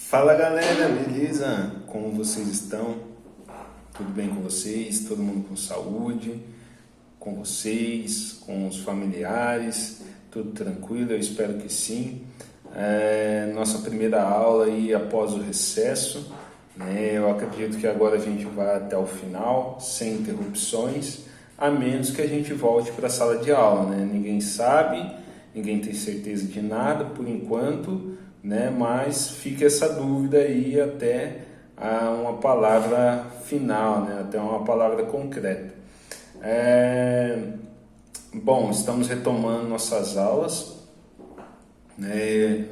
Fala galera, beleza? Como vocês estão? Tudo bem com vocês? Todo mundo com saúde? Com vocês? Com os familiares? Tudo tranquilo? Eu espero que sim. Nossa primeira aula aí após o recesso, né? Eu acredito que agora a gente vai até o final, sem interrupções, a menos que a gente volte para a sala de aula, né? Ninguém sabe, ninguém tem certeza de nada por enquanto, né? Mas fica essa dúvida aí até uma palavra final, né? Até uma palavra concreta. Bom, estamos retomando nossas aulas, né?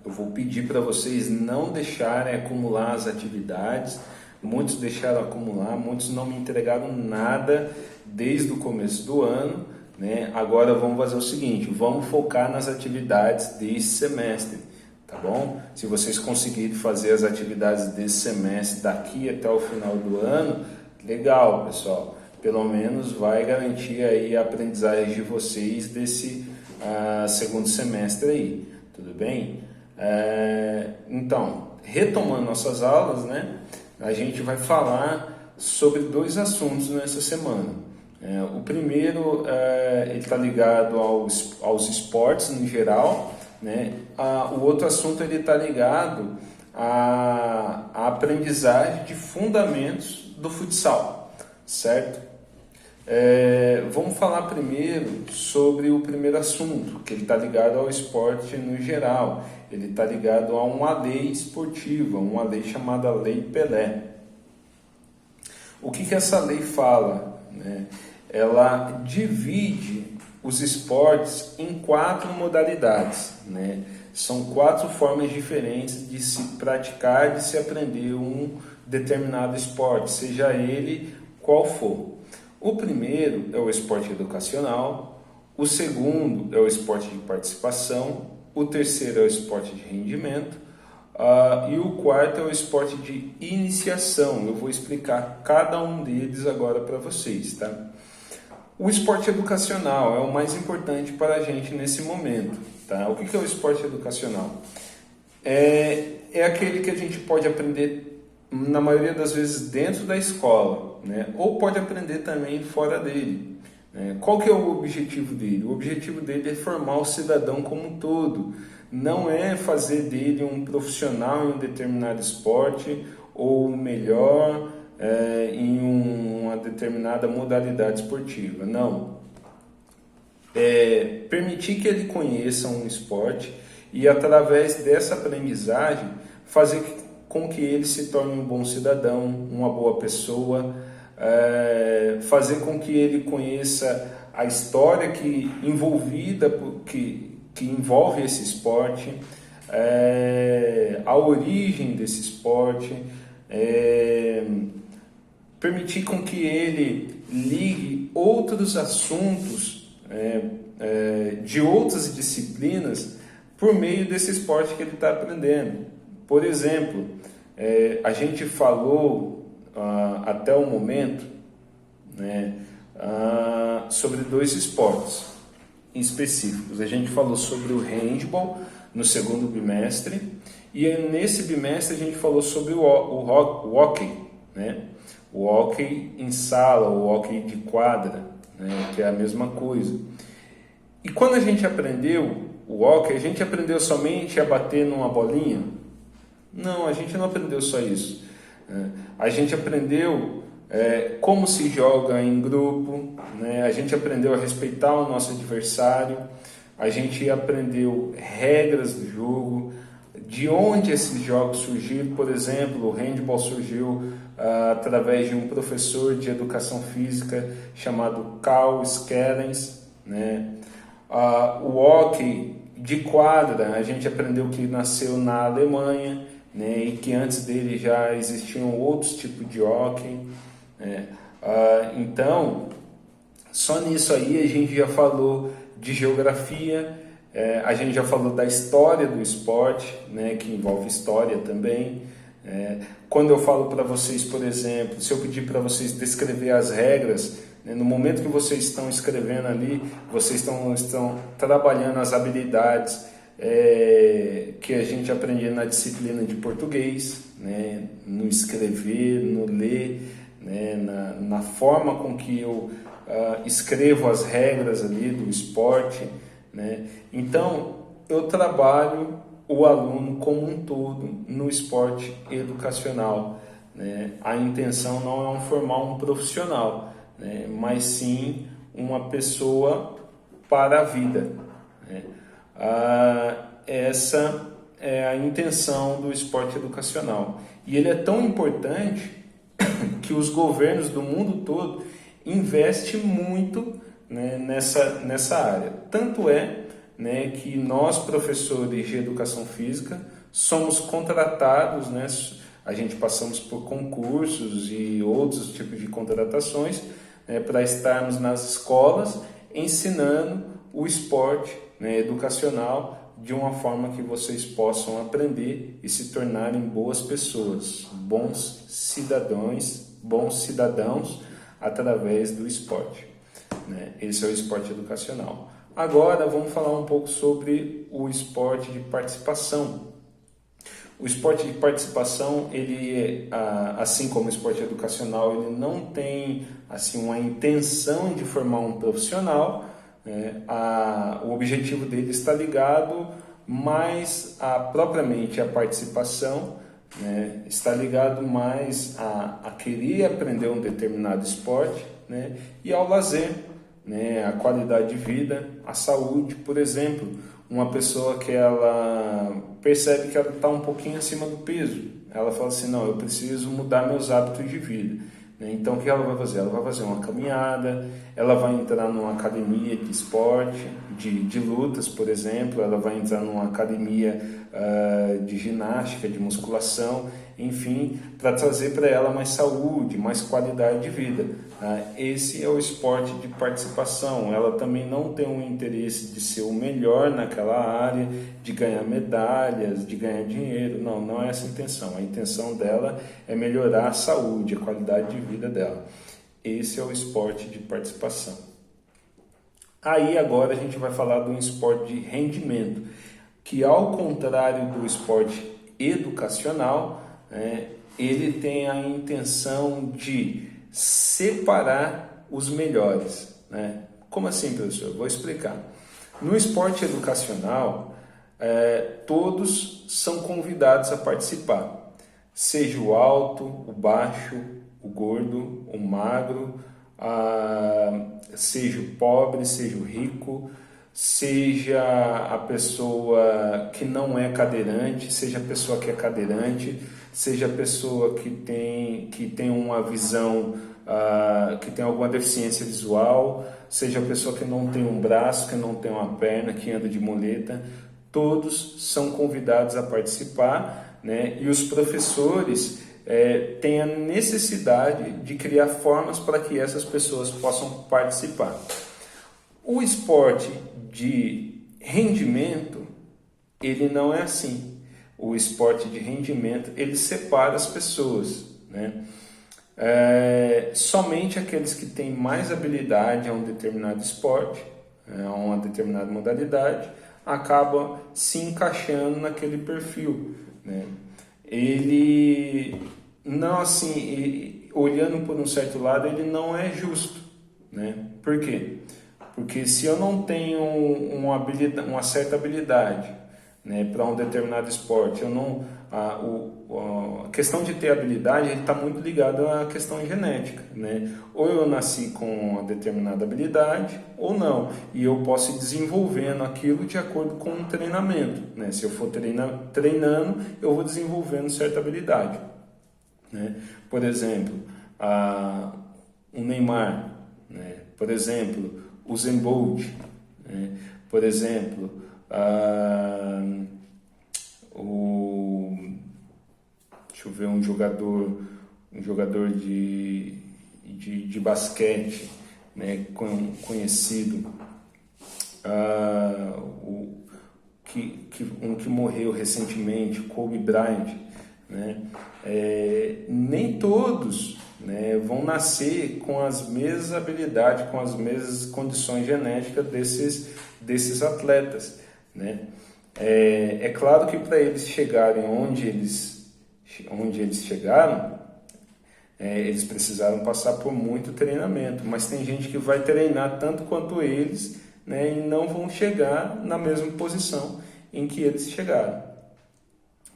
Eu vou pedir para vocês não deixarem acumular as atividades. Muitos deixaram acumular, muitos não me entregaram nada desde o começo do ano, né? Agora vamos fazer o seguinte, vamos focar nas atividades desse semestre, tá bom? Se vocês conseguirem fazer as atividades desse semestre daqui até o final do ano, legal, pessoal. Pelo menos vai garantir aí a aprendizagem de vocês desse segundo semestre aí, tudo bem? Então, retomando nossas aulas, né? A gente vai falar sobre dois assuntos nessa semana. O primeiro, ele está ligado aos esportes no geral, né? O outro assunto ele está ligado à aprendizagem de fundamentos do futsal, certo? Vamos falar primeiro sobre o primeiro assunto, que ele está ligado ao esporte no geral. Ele está ligado a uma lei esportiva, uma lei chamada Lei Pelé. O que essa lei fala, né? Ela divide os esportes em 4 modalidades, né? São 4 formas diferentes de se praticar, de se aprender um determinado esporte, seja ele qual for. O primeiro é o esporte educacional, o segundo é o esporte de participação, o terceiro é o esporte de rendimento e o quarto é o esporte de iniciação. Eu vou explicar cada um deles agora para vocês, tá? O esporte educacional é o mais importante para a gente nesse momento, tá? O que é o esporte educacional? É aquele que a gente pode aprender na maioria das vezes dentro da escola, né? Ou pode aprender também fora dele, né? Qual que é o objetivo dele? O objetivo dele é formar o cidadão como um todo, não é fazer dele um profissional em um determinado esporte ou melhor em uma determinada modalidade esportiva, não. Permitir que ele conheça um esporte e através dessa aprendizagem fazer com que ele se torne um bom cidadão, uma boa pessoa, fazer com que ele conheça a história que envolve esse esporte, a origem desse esporte, permitir com que ele ligue outros assuntos de outras disciplinas por meio desse esporte que ele está aprendendo. Por exemplo, a gente falou até o momento, né, sobre 2 esportes específicos. A gente falou sobre o handball no segundo bimestre e nesse bimestre a gente falou sobre o hóquei, né? O hóquei em sala, o hóquei de quadra, né? Que é a mesma coisa. E quando a gente aprendeu o hóquei, a gente aprendeu somente a bater numa bolinha? Não, a gente não aprendeu só isso. A gente aprendeu como se joga em grupo, né? A gente aprendeu a respeitar o nosso adversário, a gente aprendeu regras do jogo, de onde esses jogos surgiram. Por exemplo, o handball surgiu através de um professor de educação física chamado Karl Skerens, né? O hóquei de quadra, a gente aprendeu que nasceu na Alemanha, né, e que antes dele já existiam outros tipos de hóquei, né? Então, só nisso aí a gente já falou de geografia, a gente já falou da história do esporte, né, que envolve história também. Quando eu falo para vocês, por exemplo, se eu pedir para vocês descrever as regras, né, no momento que vocês estão escrevendo ali, vocês estão trabalhando as habilidades que a gente aprende na disciplina de português, né? No escrever, no ler, né? Na forma com que eu escrevo as regras ali do esporte, né? Então, eu trabalho o aluno como um todo no esporte educacional, né? A intenção não é formar um profissional, né? Mas sim uma pessoa para a vida, né? Essa é a intenção do esporte educacional. E ele é tão importante que os governos do mundo todo investem muito, né, nessa área. Tanto é, né, que nós, professores de educação física, somos contratados, né, a gente passamos por concursos e outros tipos de contratações, né, para estarmos nas escolas ensinando o esporte, né, educacional de uma forma que vocês possam aprender e se tornarem boas pessoas, bons cidadãos através do esporte, né? Esse é o esporte educacional. Agora vamos falar um pouco sobre o esporte de participação. O esporte de participação, ele, assim como o esporte educacional, ele não tem assim uma intenção de formar um profissional, né? O objetivo dele está ligado mais propriamente à participação, né? Está ligado mais a querer aprender um determinado esporte, né? E ao lazer, né? A qualidade de vida, a saúde. Por exemplo, uma pessoa que ela percebe que ela está um pouquinho acima do peso, ela fala assim, não, eu preciso mudar meus hábitos de vida. Então, o que ela vai fazer? Ela vai fazer uma caminhada, ela vai entrar numa academia de esporte, de lutas, por exemplo, ela vai entrar numa academia de ginástica, de musculação, enfim, para trazer para ela mais saúde, mais qualidade de vida. Esse é o esporte de participação. Ela também não tem um interesse de ser o melhor naquela área, de ganhar medalhas, de ganhar dinheiro. Não é essa a intenção. A intenção dela é melhorar a saúde, a qualidade de vida dela. Esse é o esporte de participação. Aí agora a gente vai falar de um esporte de rendimento, que ao contrário do esporte educacional, ele tem a intenção de separar os melhores, né? Como assim, professor? Vou explicar. No esporte educacional, todos são convidados a participar, seja o alto, o baixo, o gordo, o magro, seja o pobre, seja o rico, seja a pessoa que não é cadeirante, seja a pessoa que é cadeirante, seja a pessoa que tem uma visão, que tem alguma deficiência visual, seja a pessoa que não tem um braço, que não tem uma perna, que anda de muleta, todos são convidados a participar, né? E os professores têm a necessidade de criar formas para que essas pessoas possam participar. O esporte de rendimento, ele não é assim. O esporte de rendimento, ele separa as pessoas, né? Somente aqueles que têm mais habilidade a um determinado esporte, a uma determinada modalidade, acabam se encaixando naquele perfil, né? Ele não assim, olhando por um certo lado, ele não é justo, né? Por quê? Porque se eu não tenho uma certa habilidade, né, para um determinado esporte, a questão de ter habilidade está muito ligada à questão genética, né? Ou eu nasci com uma determinada habilidade ou não, e eu posso ir desenvolvendo aquilo de acordo com um treinamento, né? Se eu for treinando, eu vou desenvolvendo certa habilidade, né? Por exemplo, o Neymar, né? Por exemplo, o Usain Bolt, né? Por exemplo, deixa eu ver, um jogador de basquete, né, conhecido, um que morreu recentemente, Kobe Bryant, né? Nem todos, né, vão nascer com as mesmas habilidades, com as mesmas condições genéticas desses atletas, né? É claro que para eles chegarem onde eles chegaram, eles precisaram passar por muito treinamento, mas tem gente que vai treinar tanto quanto eles, né, e não vão chegar na mesma posição em que eles chegaram.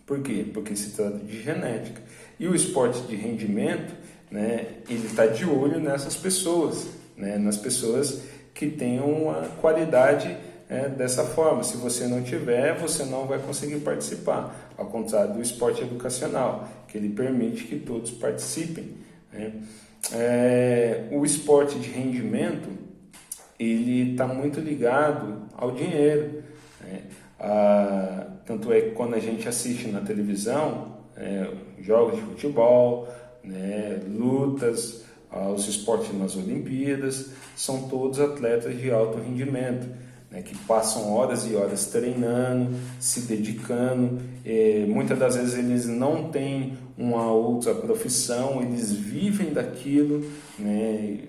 Por quê? Porque se trata de genética. E o esporte de rendimento, né, ele está de olho nessas pessoas, né, nas pessoas que tenham uma qualidade dessa forma. Se você não tiver, você não vai conseguir participar. Ao contrário do esporte educacional, que ele permite que todos participem, né? O esporte de rendimento, ele está muito ligado ao dinheiro, né? Tanto é que quando a gente assiste na televisão, jogos de futebol, né, lutas, os esportes nas Olimpíadas, são todos atletas de alto rendimento, né, que passam horas e horas treinando, se dedicando. Muitas das vezes eles não têm uma outra profissão, eles vivem daquilo, né?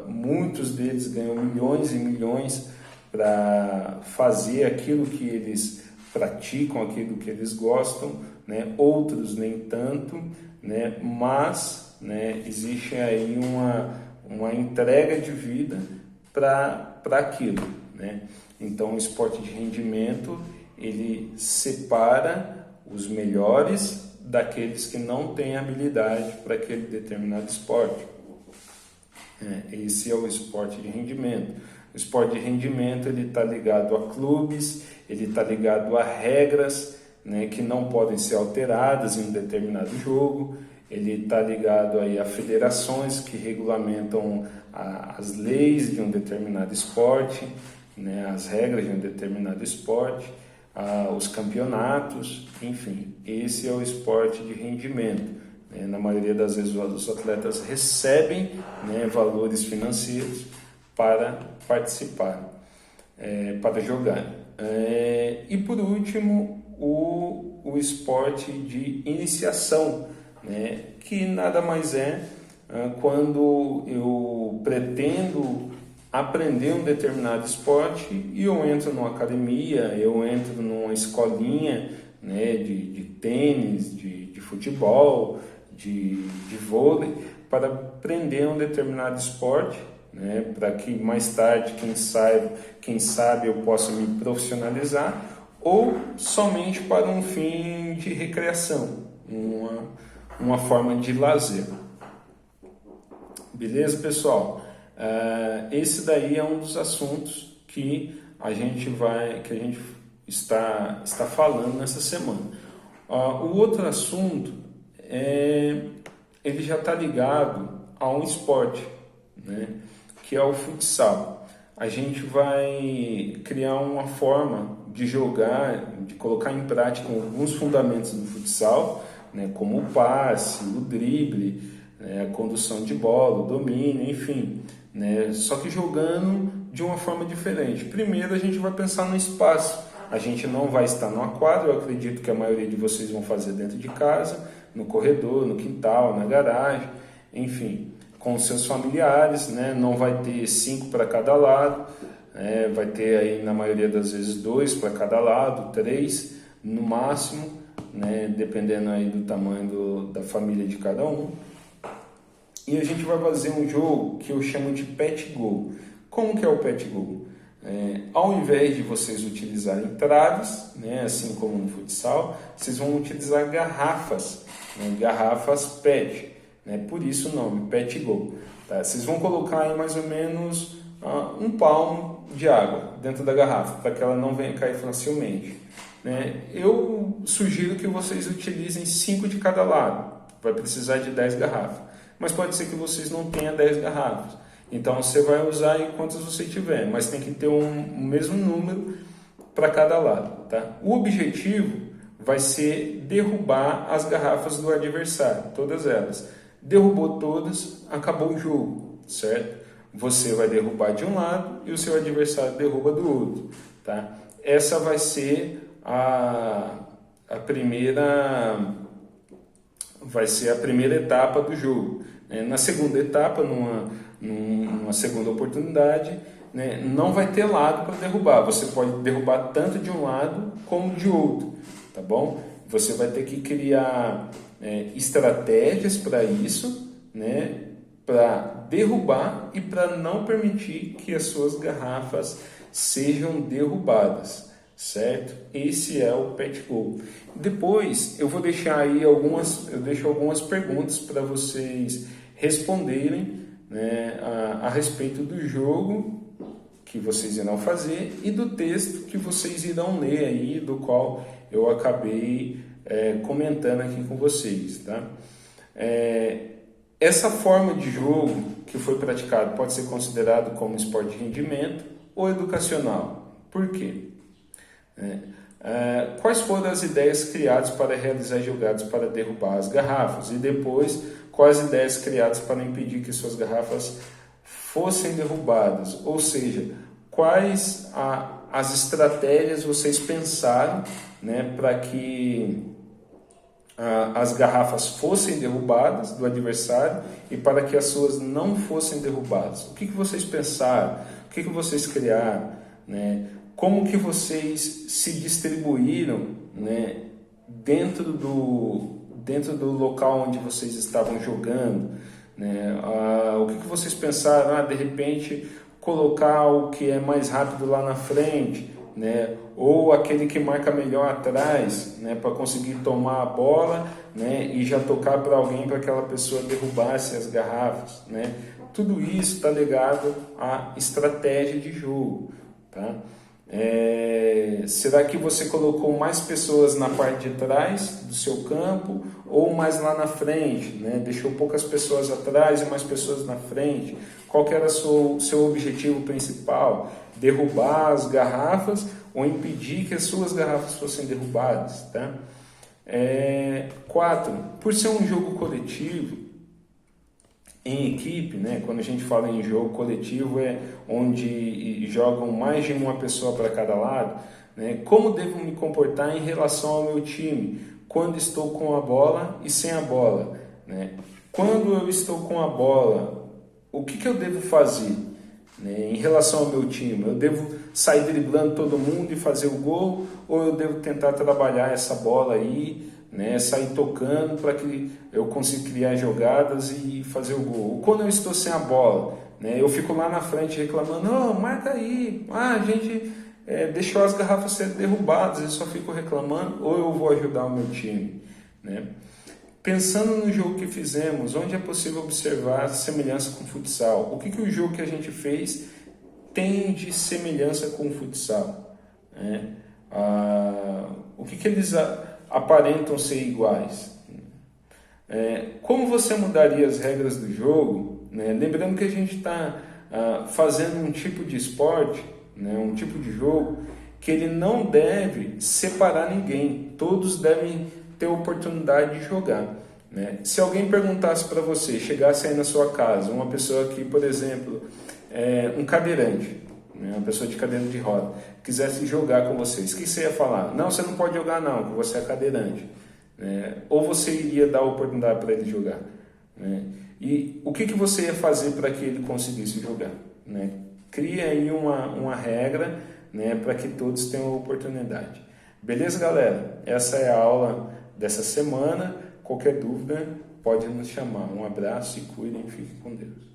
Muitos deles ganham milhões e milhões para fazer aquilo que eles praticam, aquilo que eles gostam, né? Outros nem tanto, né? Mas, né, existe aí uma entrega de vida para aquilo, né? Então o esporte de rendimento, ele separa os melhores daqueles que não têm habilidade para aquele determinado esporte. Esse é o esporte de rendimento. O esporte de rendimento, ele está ligado a clubes, ele está ligado a regras, né, que não podem ser alteradas em um determinado jogo. Ele está ligado aí a federações que regulamentam as leis de um determinado esporte, né, as regras de um determinado esporte, os campeonatos, enfim. Esse é o esporte de rendimento. Na maioria das vezes os atletas recebem, né, valores financeiros para participar, para jogar. E por último, o esporte de iniciação, né, que nada mais quando eu pretendo aprender um determinado esporte e eu entro numa academia, eu entro numa escolinha, né, de tênis, de futebol, de vôlei, para aprender um determinado esporte, né, para que mais tarde, quem sabe eu possa me profissionalizar, ou somente para um fim de recreação, uma forma de lazer. Beleza, pessoal? Esse daí é um dos assuntos que a gente está falando nessa semana. O outro assunto ele já está ligado a um esporte, né, que é o futsal. A gente vai criar uma forma de jogar, de colocar em prática alguns fundamentos do futsal, né, como o passe, o drible, né, a condução de bola, o domínio, enfim, né, só que jogando de uma forma diferente. Primeiro a gente vai pensar no espaço. A gente não vai estar numa quadra, eu acredito que a maioria de vocês vão fazer dentro de casa, no corredor, no quintal, na garagem, enfim, com seus familiares, né? Não vai ter 5 para cada lado, vai ter aí na maioria das vezes 2 para cada lado, 3 no máximo, né? Dependendo aí do tamanho da família de cada um. E a gente vai fazer um jogo que eu chamo de pet goal. Como que é o pet goal? Ao invés de vocês utilizarem traves, né, assim como no futsal, vocês vão utilizar garrafas, né, garrafas PET, né, por isso o nome, pet goal. Tá? Vocês vão colocar aí mais ou menos um palmo de água dentro da garrafa, para que ela não venha cair facilmente. Né? Eu sugiro que vocês utilizem 5 de cada lado, vai precisar de 10 garrafas, mas pode ser que vocês não tenham 10 garrafas. Então você vai usar aí quantas você tiver, mas tem que ter o mesmo número para cada lado. Tá? O objetivo vai ser derrubar as garrafas do adversário, todas elas. Derrubou todas, acabou o jogo, certo? Você vai derrubar de um lado e o seu adversário derruba do outro. Tá? Essa vai ser a primeira etapa do jogo. Na segunda etapa, numa segunda oportunidade, né, não vai ter lado para derrubar. Você pode derrubar tanto de um lado como de outro, tá bom? Você vai ter que criar estratégias para isso, né, para derrubar e para não permitir que as suas garrafas sejam derrubadas, certo? Esse é o Pet Go. Depois eu vou deixar aí algumas perguntas para vocês responderem, né, a respeito do jogo que vocês irão fazer e do texto que vocês irão ler aí, do qual eu acabei comentando aqui com vocês, tá? Essa forma de jogo que foi praticado pode ser considerado como esporte de rendimento ou educacional. Por quê? Quais foram as ideias criadas para realizar jogadas para derrubar as garrafas? E depois, quais ideias criadas para impedir que suas garrafas fossem derrubadas? Ou seja, quais as estratégias vocês pensaram, né, para que as garrafas fossem derrubadas do adversário e para que as suas não fossem derrubadas? O que vocês pensaram? O que vocês criaram? Né? Como que vocês se distribuíram, né, dentro do local onde vocês estavam jogando? Né? O que vocês pensaram? De repente, colocar o que é mais rápido lá na frente, né? Ou aquele que marca melhor atrás, né? Para conseguir tomar a bola, né? E já tocar para alguém, para aquela pessoa derrubasse as garrafas, né? Tudo isso está ligado à estratégia de jogo, tá? Será que você colocou mais pessoas na parte de trás do seu campo ou mais lá na frente, né? Deixou poucas pessoas atrás e mais pessoas na frente? Qual que era o seu objetivo principal? Derrubar as garrafas ou impedir que as suas garrafas fossem derrubadas, tá? 4. Por ser um jogo coletivo, em equipe, né? Quando a gente fala em jogo coletivo, é onde jogam mais de uma pessoa para cada lado, né? Como devo me comportar em relação ao meu time quando estou com a bola e sem a bola, né? Quando eu estou com a bola, o que eu devo fazer, né, em relação ao meu time? Eu devo sair driblando todo mundo e fazer o gol, ou eu devo tentar trabalhar essa bola aí, né, sair tocando para que eu consiga criar jogadas e fazer o gol? Ou quando eu estou sem a bola, né, eu fico lá na frente reclamando: não, marca aí, a gente deixou as garrafas serem derrubadas, eu só fico reclamando, ou eu vou ajudar o meu time, né? Pensando no jogo que fizemos, onde é possível observar semelhança com o futsal? O que o jogo que a gente fez tem de semelhança com o futsal, né? O que eles aparentam ser iguais? Como você mudaria as regras do jogo, né? Lembrando que a gente está fazendo um tipo de esporte, né? Um tipo de jogo que ele não deve separar ninguém, todos devem ter oportunidade de jogar, né? Se alguém perguntasse para você, chegasse aí na sua casa, uma pessoa que, por exemplo, um cadeirante, né, uma pessoa de cadeira de roda, quisesse jogar com vocês, o que você ia falar? Não, você não pode jogar não, porque você é cadeirante, né? Ou você iria dar a oportunidade para ele jogar, né? E o que você ia fazer para que ele conseguisse jogar, né? Cria aí uma regra, né, para que todos tenham a oportunidade. Beleza, galera? Essa é a aula dessa semana. Qualquer dúvida, pode nos chamar. Um abraço e cuidem, fiquem com Deus.